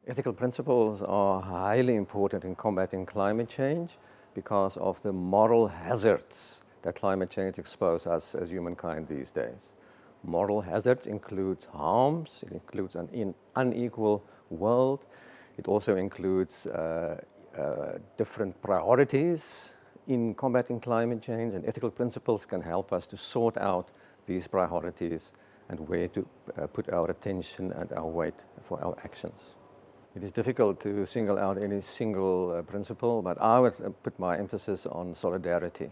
Ethical principles are highly important in combating climate change because of the moral hazards that climate change exposes us as humankind these days. Moral hazards include harms, it includes an unequal world, it also includes different priorities in combating climate change, and ethical principles can help us to sort out these priorities and where to put our attention and our weight for our actions. It is difficult to single out any single principle, but I would put my emphasis on solidarity.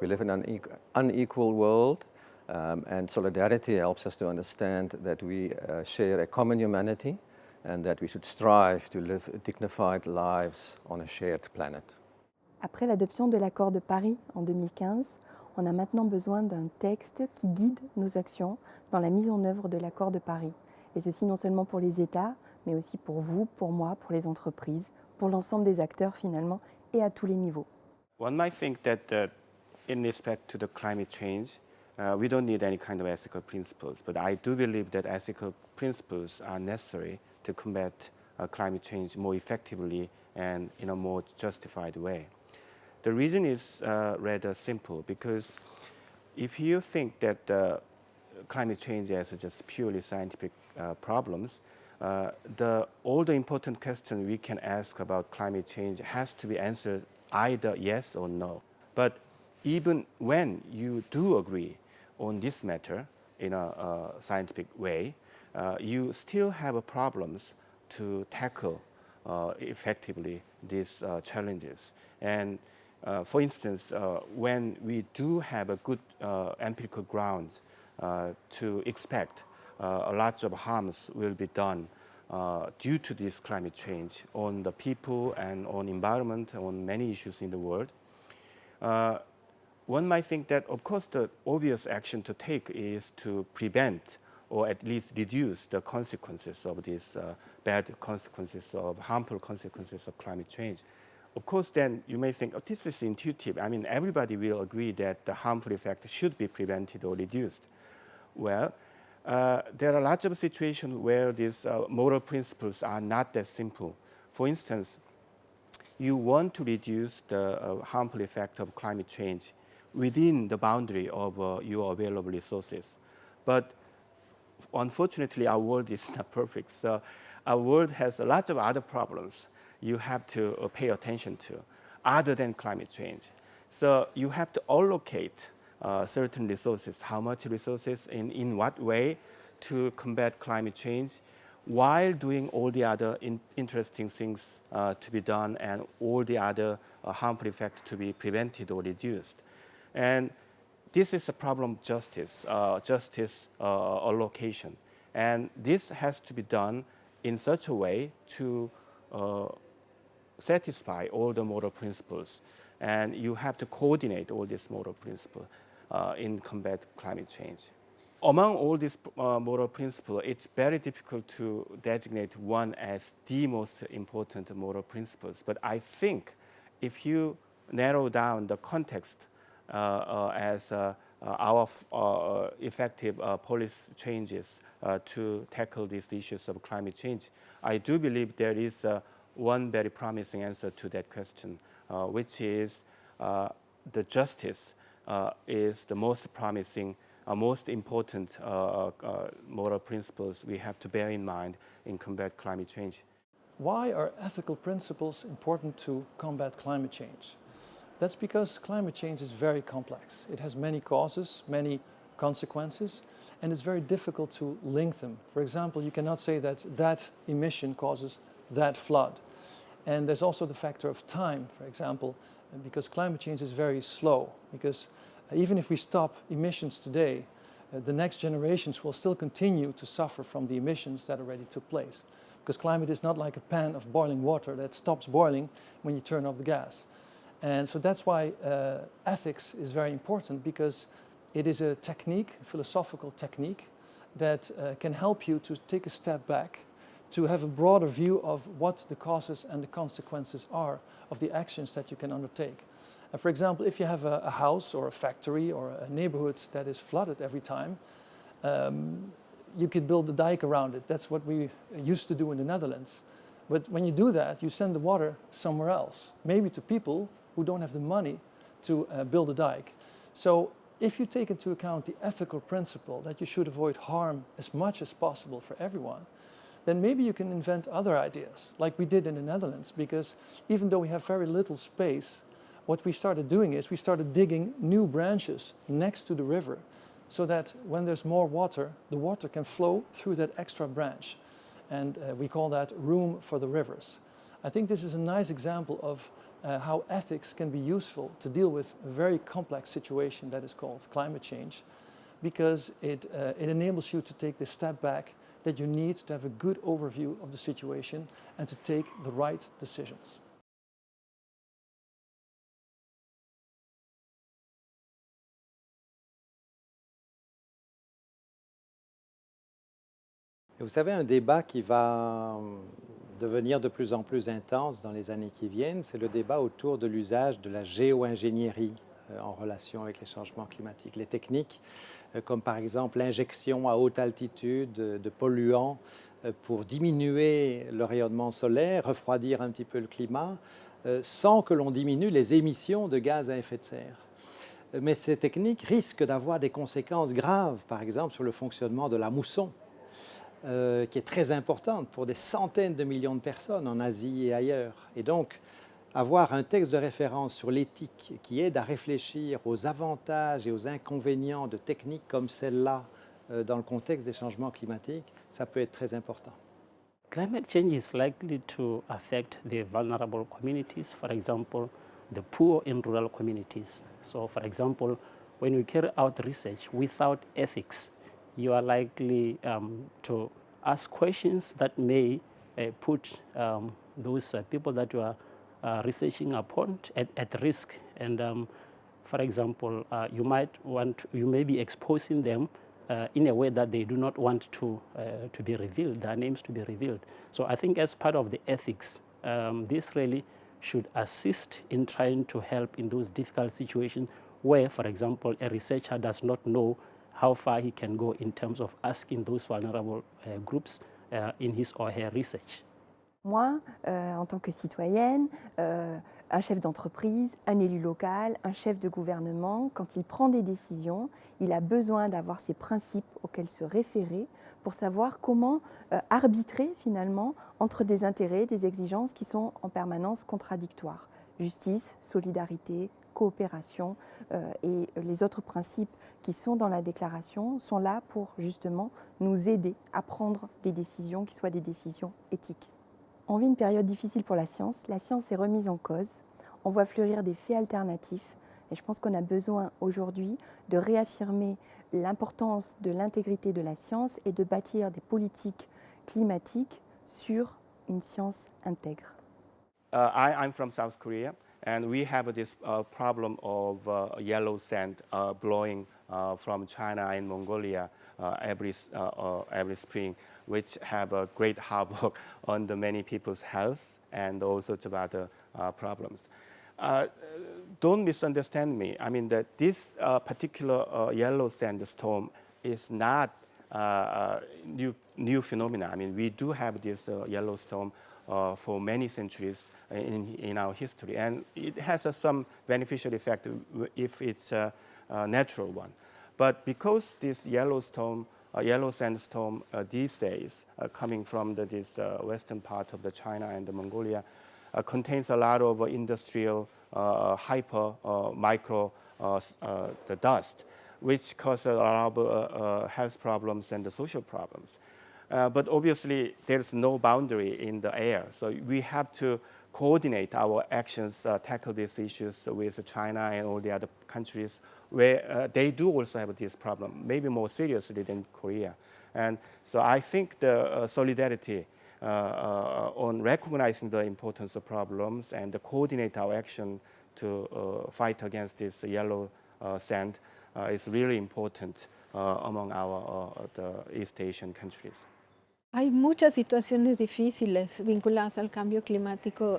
We live in an unequal world, and solidarity helps us to understand that we share a common humanity and that we should strive to live dignified lives on a shared planet. Après l'adoption de l'accord de Paris en 2015, on a maintenant besoin d'un texte qui guide nos actions dans la mise en œuvre de l'accord de Paris. Et ceci non seulement pour les États, mais aussi pour vous, pour moi, pour les entreprises, pour l'ensemble des acteurs finalement, et à tous les niveaux. One might think that in respect to the climate change, we don't need any kind of ethical principles, but I do believe that ethical principles are necessary to combat climate change more effectively and in a more justified way. The reason is rather simple, because if you think that climate change as just purely scientific problems, all the important questions we can ask about climate change has to be answered either yes or no. But even when you do agree on this matter in a scientific way, you still have problems to tackle effectively these challenges. And for instance, when we do have a good empirical ground to expect a lot of harms will be done due to this climate change on the people and on environment, on many issues in the world, one might think that, of course, the obvious action to take is to prevent or at least reduce the consequences of these bad consequences of harmful consequences of climate change. Of course, then you may think, oh, this is intuitive. I mean, everybody will agree that the harmful effect should be prevented or reduced. Well, there are lots of situations where these moral principles are not that simple. For instance, you want to reduce the harmful effect of climate change within the boundary of your available resources. But unfortunately, our world is not perfect. So our world has a lot of other problems you have to pay attention to other than climate change. So you have to allocate certain resources, how much resources, in what way to combat climate change, while doing all the other interesting things to be done and all the other harmful effects to be prevented or reduced. And this is a problem of justice allocation. And this has to be done in such a way to satisfy all the moral principles. And you have to coordinate all these moral principles in combat climate change. Among all these moral principles, it's very difficult to designate one as the most important moral principles. But I think if you narrow down the context as our effective policy changes to tackle these issues of climate change, I do believe there is one very promising answer to that question, which is the justice is the most promising, most important moral principles we have to bear in mind in combat climate change. Why are ethical principles important to combat climate change? That's because climate change is very complex. It has many causes, many consequences, and it's very difficult to link them. For example, you cannot say that that emission causes that flood. And there's also the factor of time, for example, because climate change is very slow. Because even if we stop emissions today, the next generations will still continue to suffer from the emissions that already took place. Because climate is not like a pan of boiling water that stops boiling when you turn off the gas. And so that's why ethics is very important, because it is a technique, a philosophical technique, that can help you to take a step back, to have a broader view of what the causes and the consequences are of the actions that you can undertake. For example, if you have a house or a factory or a neighborhood that is flooded every time, you could build a dike around it. That's what we used to do in the Netherlands. But when you do that, you send the water somewhere else, maybe to people who don't have the money to build a dike. So if you take into account the ethical principle that you should avoid harm as much as possible for everyone, then maybe you can invent other ideas, like we did in the Netherlands, because even though we have very little space, what we started doing is we started digging new branches next to the river, so that when there's more water, the water can flow through that extra branch. And we call that room for the rivers. I think this is a nice example of how ethics can be useful to deal with a very complex situation that is called climate change, because it enables you to take the step back that you need to have a good overview of the situation and to take the right decisions. Vous savez, un débat qui va devenir de plus en plus intense dans les années qui viennent, c'est le débat autour de l'usage de la géo-ingénierie en relation avec les changements climatiques. Les techniques comme par exemple l'injection à haute altitude de polluants pour diminuer le rayonnement solaire, refroidir un petit peu le climat, sans que l'on diminue les émissions de gaz à effet de serre. Mais ces techniques risquent d'avoir des conséquences graves, par exemple sur le fonctionnement de la mousson, qui est très importante pour des centaines de millions de personnes en Asie et ailleurs. Et donc, avoir un texte de référence sur l'éthique qui aide à réfléchir aux avantages et aux inconvénients de techniques comme celle-là dans le contexte des changements climatiques, ça peut être très important. Climate change is likely to affect the vulnerable communities, for example, the poor in rural communities. So, for example, when we carry out research without ethics, you are likely to ask questions that may put those people that you are researching upon at risk. And for example, you may be exposing them in a way that they do not want to be revealed, their names to be revealed. So I think as part of the ethics, this really should assist in trying to help in those difficult situations where, for example, a researcher does not know how far he can go in terms of asking those vulnerable groups in his or her research. Moi, en tant que citoyenne, un chef d'entreprise, un élu local, un chef de gouvernement, quand il prend des décisions, il a besoin d'avoir ces principes auxquels se référer pour savoir comment arbitrer finalement entre des intérêts, des exigences qui sont en permanence contradictoires. Justice, solidarité, coopération et les autres principes qui sont dans la déclaration sont là pour justement nous aider à prendre des décisions qui soient des décisions éthiques. On vit une période difficile pour la science est remise en cause, on voit fleurir des faits alternatifs et je pense qu'on a besoin aujourd'hui de réaffirmer l'importance de l'intégrité de la science et de bâtir des politiques climatiques sur une science intègre. I'm from South Korea, and we have this problem of yellow sand blowing from China and Mongolia every spring, which have a great havoc on the many people's health and also to other problems. Don't misunderstand me. I mean that this particular yellow sandstorm is not new phenomena. I mean we do have this yellow storm for many centuries in our history, and it has some beneficial effect if it's a natural one. But because this yellow sandstorm these days coming from this western part of the China and the Mongolia contains a lot of industrial micro the dust, which causes a lot of health problems and the social problems. But obviously, there's no boundary in the air. So we have to coordinate our actions, tackle these issues with China and all the other countries where they do also have this problem, maybe more seriously than Korea. And so I think the solidarity on recognizing the importance of problems and coordinate our action to fight against this yellow sand is really important among the East Asian countries. Hay muchas situaciones difíciles vinculadas al cambio climático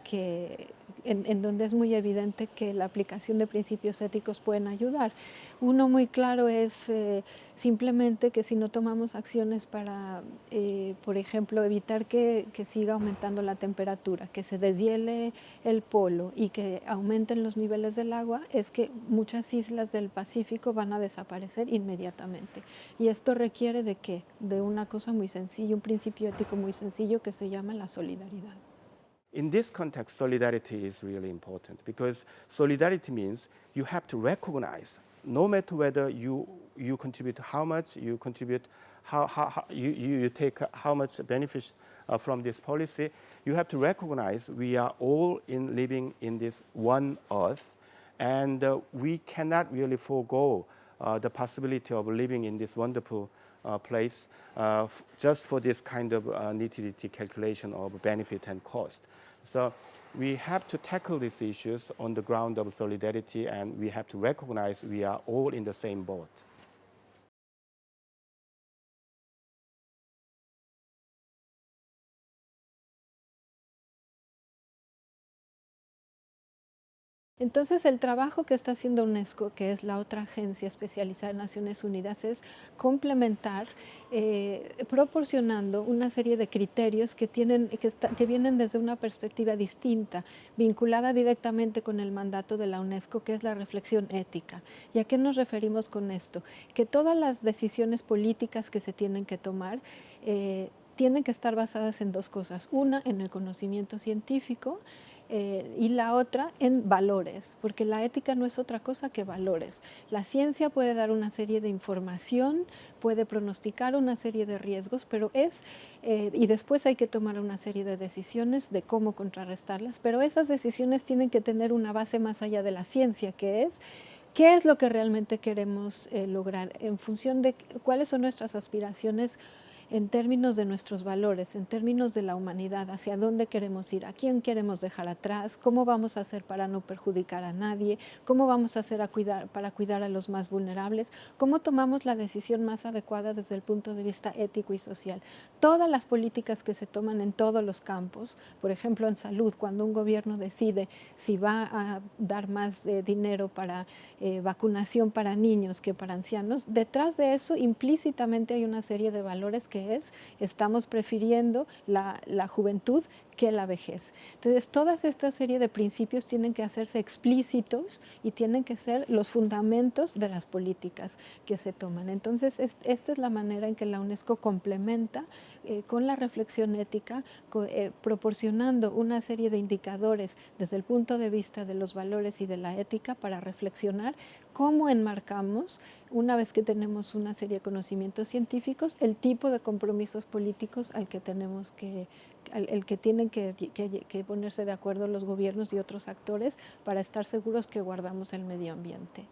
que en donde es muy evidente que la aplicación de principios éticos pueden ayudar. Uno muy claro es simplemente que si no tomamos acciones para, por ejemplo, evitar que siga aumentando la temperatura, que se deshiele el polo y que aumenten los niveles del agua, es que muchas islas del Pacífico van a desaparecer inmediatamente. Y esto requiere de ¿qué? De una cosa muy sencilla, un principio ético muy sencillo que se llama la solidaridad. In this context, solidarity is really important because solidarity means you have to recognize, no matter whether you contribute how much, you contribute how you take how much benefit from this policy, you have to recognize we are all living in this one earth, and we cannot really forego the possibility of living in this wonderful place just for this kind of nitty-gritty calculation of benefit and cost. So we have to tackle these issues on the ground of solidarity, and we have to recognize we are all in the same boat. Entonces, el trabajo que está haciendo UNESCO, que es la otra agencia especializada en Naciones Unidas, es complementar, proporcionando una serie de criterios que vienen desde una perspectiva distinta, vinculada directamente con el mandato de la UNESCO, que es la reflexión ética. ¿Y a qué nos referimos con esto? Que todas las decisiones políticas que se tienen que tomar tienen que estar basadas en dos cosas. Una, en el conocimiento científico, y la otra en valores, porque la ética no es otra cosa que valores. La ciencia puede dar una serie de información, puede pronosticar una serie de riesgos, pero y después hay que tomar una serie de decisiones de cómo contrarrestarlas, pero esas decisiones tienen que tener una base más allá de la ciencia, que es ¿qué es lo que realmente queremos lograr en función de cuáles son nuestras aspiraciones en términos de nuestros valores, en términos de la humanidad, hacia dónde queremos ir, a quién queremos dejar atrás, cómo vamos a hacer para no perjudicar a nadie, cómo vamos a hacer para cuidar a los más vulnerables, cómo tomamos la decisión más adecuada desde el punto de vista ético y social. Todas las políticas que se toman en todos los campos, por ejemplo en salud, cuando un gobierno decide si va a dar más dinero para vacunación para niños que para ancianos, detrás de eso implícitamente hay una serie de valores que estamos prefiriendo la juventud que la vejez. Entonces, toda esta serie de principios tienen que hacerse explícitos y tienen que ser los fundamentos de las políticas que se toman. Entonces, esta es la manera en que la UNESCO complementa con la reflexión ética, proporcionando una serie de indicadores desde el punto de vista de los valores y de la ética para reflexionar cómo enmarcamos, una vez que tenemos una serie de conocimientos científicos, el tipo de compromisos políticos al que tenemos el que tienen que ponerse de acuerdo los gobiernos y otros actores para estar seguros que guardamos el medio ambiente.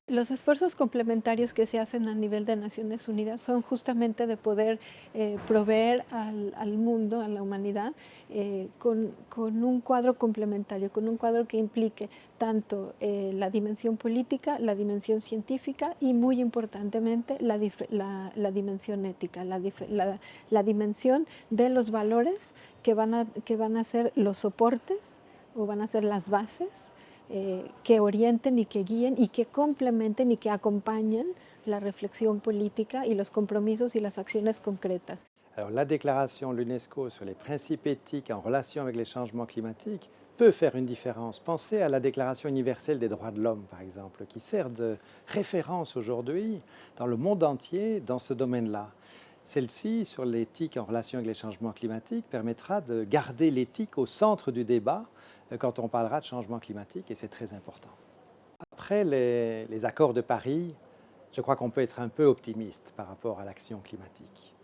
Los esfuerzos complementarios que se hacen a nivel de Naciones Unidas son justamente de poder proveer al mundo, a la humanidad, con un cuadro complementario, con un cuadro que implique tanto la dimensión política, la dimensión científica y, muy importantemente, la dimensión ética, la dimensión de los valores que van a ser los soportes o van a ser las bases que orienten y que guíen y que complementen y que acompañen la reflexión política y los compromisos y las acciones concretas. Alors, la déclaration de l'UNESCO sur les principes éthiques en relation avec les changements climatiques peut faire une différence. Pensez à la Déclaration universelle des droits de l'homme, par exemple, qui sert de référence aujourd'hui dans le monde entier dans ce domaine-là. Celle-ci, sur l'éthique en relation avec les changements climatiques, permettra de garder l'éthique au centre du débat quand on parlera de changement climatique, et c'est très important. Après les accords de Paris, je crois qu'on peut être un peu optimiste par rapport à l'action climatique.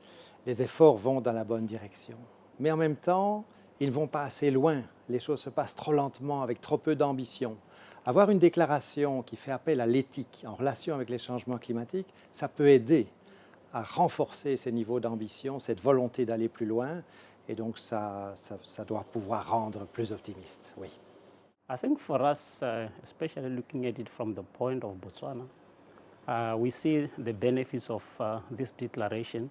Les efforts vont dans la bonne direction, mais en même temps, ils ne vont pas assez loin. Les choses se passent trop lentement, avec trop peu d'ambition. Avoir une déclaration qui fait appel à l'éthique en relation avec les changements climatiques, ça peut aider à renforcer ces niveaux d'ambition, cette volonté d'aller plus loin, et donc ça doit pouvoir rendre plus optimiste, oui. I think for us, especially looking at it from the point of Botswana, we see the benefits of this declaration.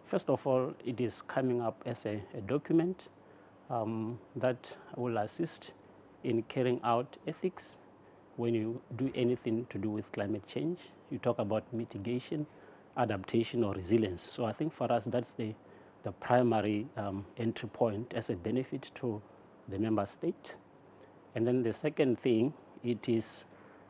First of all, it is coming up as a document that will assist in carrying out ethics when you do anything to do with climate change. You talk about mitigation, adaptation, or resilience. So I think for us, that's the primary entry point as a benefit to the member state. And then the second thing, it is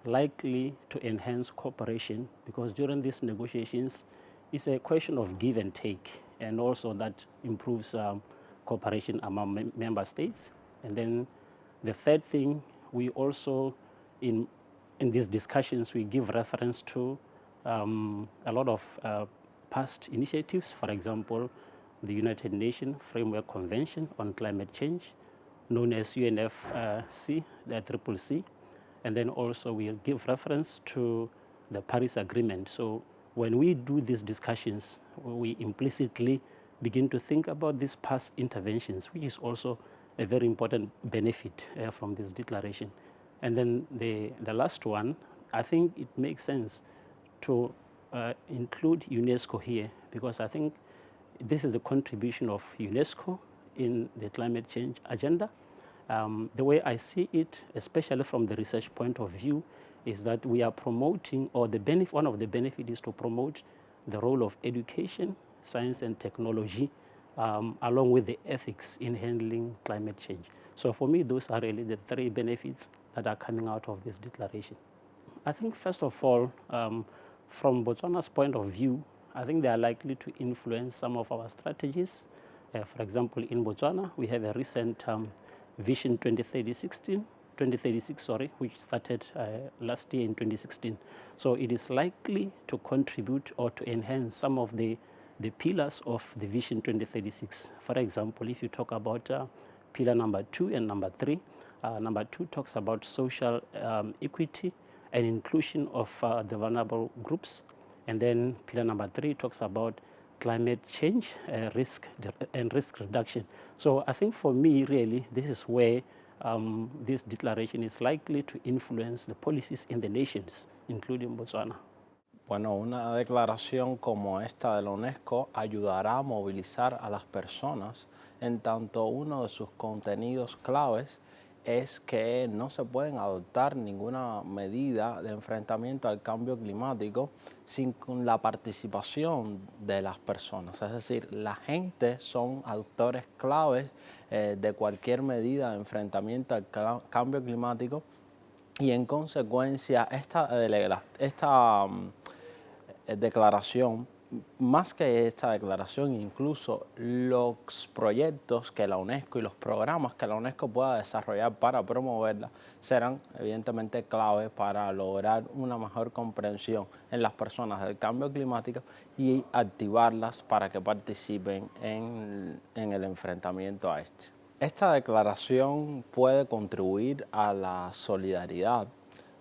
likely to enhance cooperation, because during these negotiations, it's a question of give and take, and also that improves cooperation among member states. And then the third thing, we also, in these discussions, we give reference to a lot of past initiatives. For example, the United Nations Framework Convention on Climate Change, known as UNFC, the CCC. And then also we give reference to the Paris Agreement. So when we do these discussions, we implicitly begin to think about these past interventions, which is also a very important benefit from this declaration. And then the last one, I think it makes sense to include UNESCO here, because I think this is the contribution of UNESCO in the climate change agenda. The way I see it, especially from the research point of view, is that we are promoting, or one of the benefits is to promote the role of education, science and technology, along with the ethics in handling climate change. So for me, those are really the three benefits that are coming out of this declaration. I think first of all, from Botswana's point of view, I think they are likely to influence some of our strategies. For example, in Botswana, we have a recent Vision 2036, which started last year in 2016. So it is likely to contribute or to enhance some of the pillars of the Vision 2036. For example, if you talk about pillar number 2 and number 3, number 2 talks about social equity and inclusion of the vulnerable groups. And then pillar number 3 talks about climate change, risk reduction. So I think for me, really, this is where this declaration is likely to influence the policies in the nations, including Botswana. Bueno, una declaración como esta de la UNESCO ayudará a movilizar a las personas, en tanto uno de sus contenidos claves es que no se pueden adoptar ninguna medida de enfrentamiento al cambio climático sin la participación de las personas. Es decir, la gente son actores claves de cualquier medida de enfrentamiento al cambio climático, y en consecuencia esta declaración, más que esta declaración, incluso los proyectos que la UNESCO y los programas que la UNESCO pueda desarrollar para promoverla serán evidentemente clave para lograr una mejor comprensión en las personas del cambio climático y activarlas para que participen en el enfrentamiento a este. Esta declaración puede contribuir a la solidaridad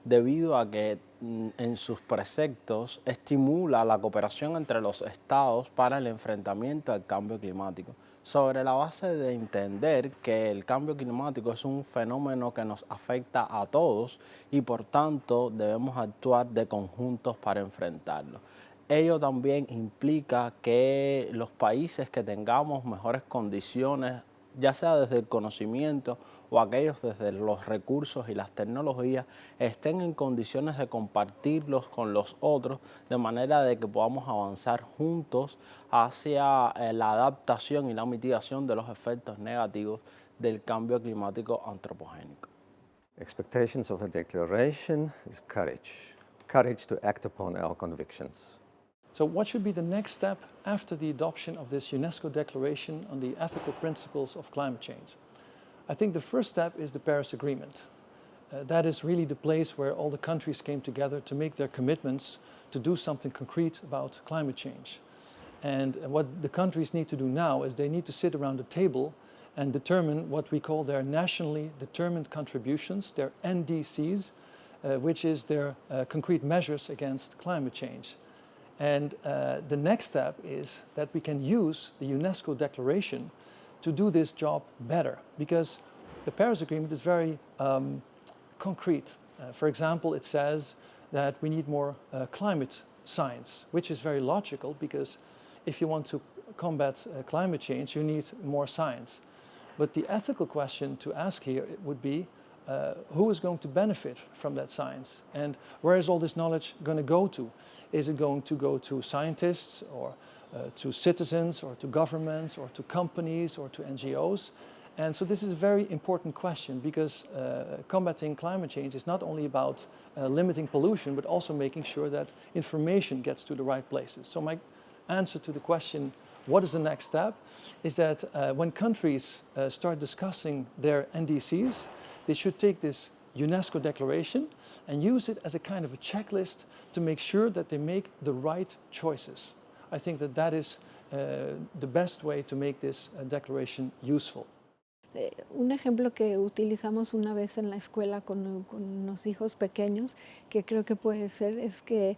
debido a que en sus preceptos estimula la cooperación entre los estados para el enfrentamiento al cambio climático, sobre la base de entender que el cambio climático es un fenómeno que nos afecta a todos y por tanto debemos actuar de conjuntos para enfrentarlo. Ello también implica que los países que tengamos mejores condiciones, ya sea desde el conocimiento o aquellos desde los recursos y las tecnologías, estén en condiciones de compartirlos con los otros, de manera de que podamos avanzar juntos hacia la adaptación y la mitigación de los efectos negativos del cambio climático antropogénico. Expectations of a declaration is courage. Courage to act upon our convictions. So what should be the next step after the adoption of this UNESCO Declaration on the Ethical Principles of Climate Change? I think the first step is the Paris Agreement. That is really the place where all the countries came together to make their commitments to do something concrete about climate change. And what the countries need to do now is they need to sit around the table and determine what we call their nationally determined contributions, their NDCs, which is their concrete measures against climate change. And the next step is that we can use the UNESCO Declaration to do this job better, because the Paris Agreement is very concrete. For example, it says that we need more climate science, which is very logical, because if you want to combat climate change, you need more science. But the ethical question to ask here would be, who is going to benefit from that science? And where is all this knowledge going to go to? Is it going to go to scientists or to citizens or to governments or to companies or to NGOs? And so this is a very important question because combating climate change is not only about limiting pollution, but also making sure that information gets to the right places. So my answer to the question, what is the next step, is that when countries start discussing their NDCs, they should take this UNESCO declaration and use it as a kind of a checklist to make sure that they make the right choices. I think that that is the best way to make this declaration useful. Un ejemplo que utilizamos una vez en la escuela con los hijos pequeños, que creo que puede ser, es que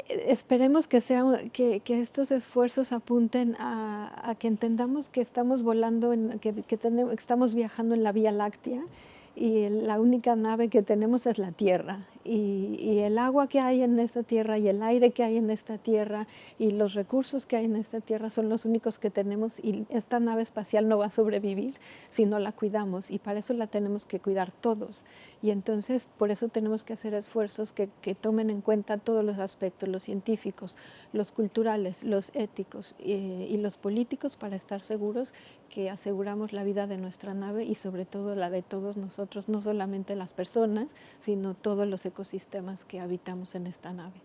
esperemos que estos esfuerzos apunten a que entendamos que estamos volando, estamos viajando en la Vía Láctea y la única nave que tenemos es la Tierra. Y el agua que hay en esta tierra y el aire que hay en esta tierra y los recursos que hay en esta tierra son los únicos que tenemos y esta nave espacial no va a sobrevivir si no la cuidamos y para eso la tenemos que cuidar todos. Y entonces por eso tenemos que hacer esfuerzos que tomen en cuenta todos los aspectos, los científicos, los culturales, los éticos y los políticos para estar seguros que aseguramos la vida de nuestra nave y sobre todo la de todos nosotros, no solamente las personas, sino todos los ecosistemas que habitamos en esta nave.